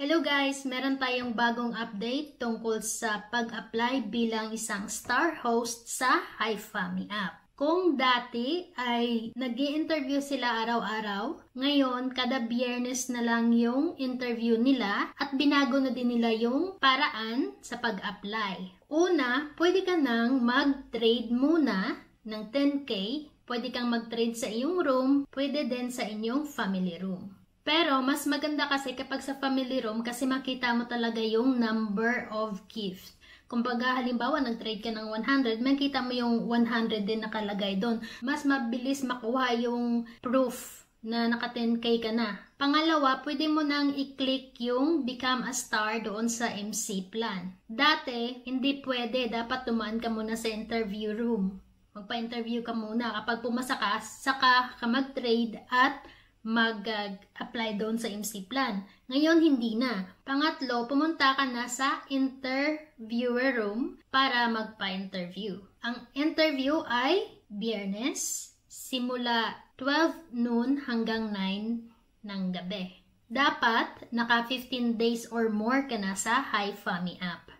Hello guys! Meron tayong bagong update tungkol sa pag-apply bilang isang star host sa HiFami app. Kung dati ay nag-i-interview sila araw-araw, ngayon kada biyernes na lang yung interview nila at binago na din nila yung paraan sa pag-apply. Una, pwede ka nang mag-trade muna ng 10K, pwede kang mag-trade sa iyong room, pwede din sa inyong family room. Pero mas maganda kasi kapag sa family room kasi makita mo talaga yung number of gift. Kumbaga halimbawa nag-trade ka ng 100, makita mo yung 100 din nakalagay doon. Mas mabilis makuha yung proof na naka 10K ka na. Pangalawa, pwede mo nang i-click yung Become a Star doon sa MC plan. Dati, hindi pwede. Dapat tumaan ka muna sa interview room. Magpa-interview ka muna. Kapag pumasa ka, saka ka mag-trade at mag-apply doon sa MC plan. Ngayon, hindi na. Pangatlo, pumunta ka na sa interviewer room para magpa-interview. Ang interview ay Biyernes, simula 12 noon hanggang 9 ng gabi. Dapat, naka 15 days or more ka na sa HiFami app.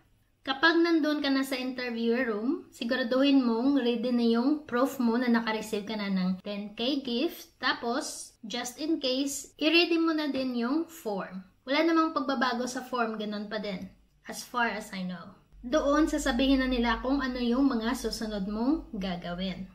Kapag nandun ka na sa interviewer room, siguraduhin mong ready na yung proof mo na naka-receive ka na ng 10K gift. Tapos, just in case, i-ready mo na din yung form. Wala namang pagbabago sa form, ganun pa din. As far as I know. Doon, sasabihin na nila kung ano yung mga susunod mong gagawin.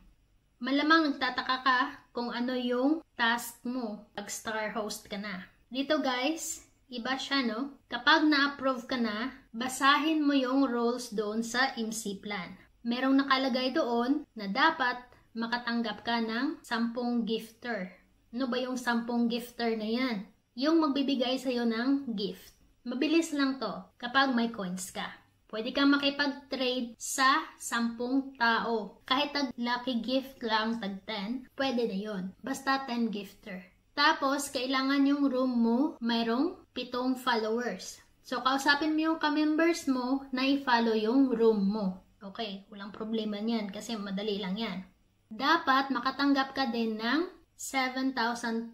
Malamang nagtataka ka kung ano yung task mo pag star host ka na. Dito guys, iba siya, no? Kapag na-approve ka na, basahin mo yung rules doon sa MC plan. Merong nakalagay doon na dapat makatanggap ka ng 10 gifter. Ano ba yung 10 gifter na yan? Yung magbibigay sa'yo ng gift. Mabilis lang to kapag may coins ka. Pwede kang makipag-trade sa 10 tao. Kahit tag-lucky gift lang, tag-10, pwede na yon. Basta 10 gifter. Tapos, kailangan yung room mo mayroong 7 followers. So, kausapin mo yung ka-members mo na i-follow yung room mo. Okay, walang problema niyan kasi madali lang yan. Dapat makatanggap ka din ng 7,200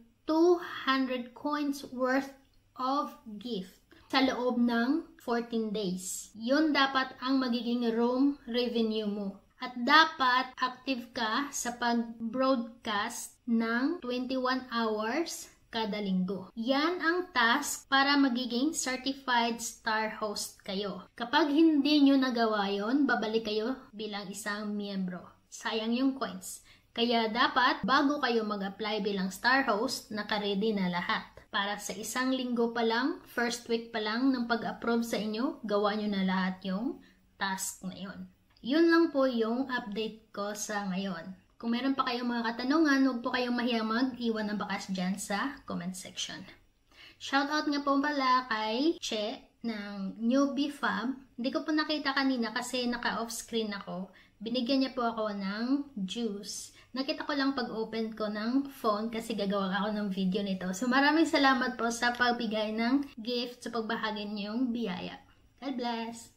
coins worth of gift sa loob ng 14 days. Yun dapat ang magiging room revenue mo. At dapat active ka sa pag-broadcast ng 21 hours kada linggo. Yan ang task para magiging certified star host kayo. Kapag hindi nyo nagawa yon, babalik kayo bilang isang miyembro. Sayang yung coins. Kaya dapat bago kayo mag-apply bilang star host, naka-ready na lahat. Para sa isang linggo pa lang, first week pa lang ng pag-approve sa inyo, gawa nyo na lahat yung task na yon. Yun lang po yung update ko sa ngayon. Kung meron pa kayong mga katanungan, huwag po kayong mahiyang mag-iwan ng bakas dyan sa comment section. Shoutout nga po pala kay Che ng Newbie Fab. Hindi ko po nakita kanina kasi naka-off screen ako. Binigyan niya po ako ng juice. Nakita ko lang pag-open ko ng phone kasi gagawa ako ng video nito. So maraming salamat po sa pagbigay ng gift sa pagbahagi niyong biyaya. God bless!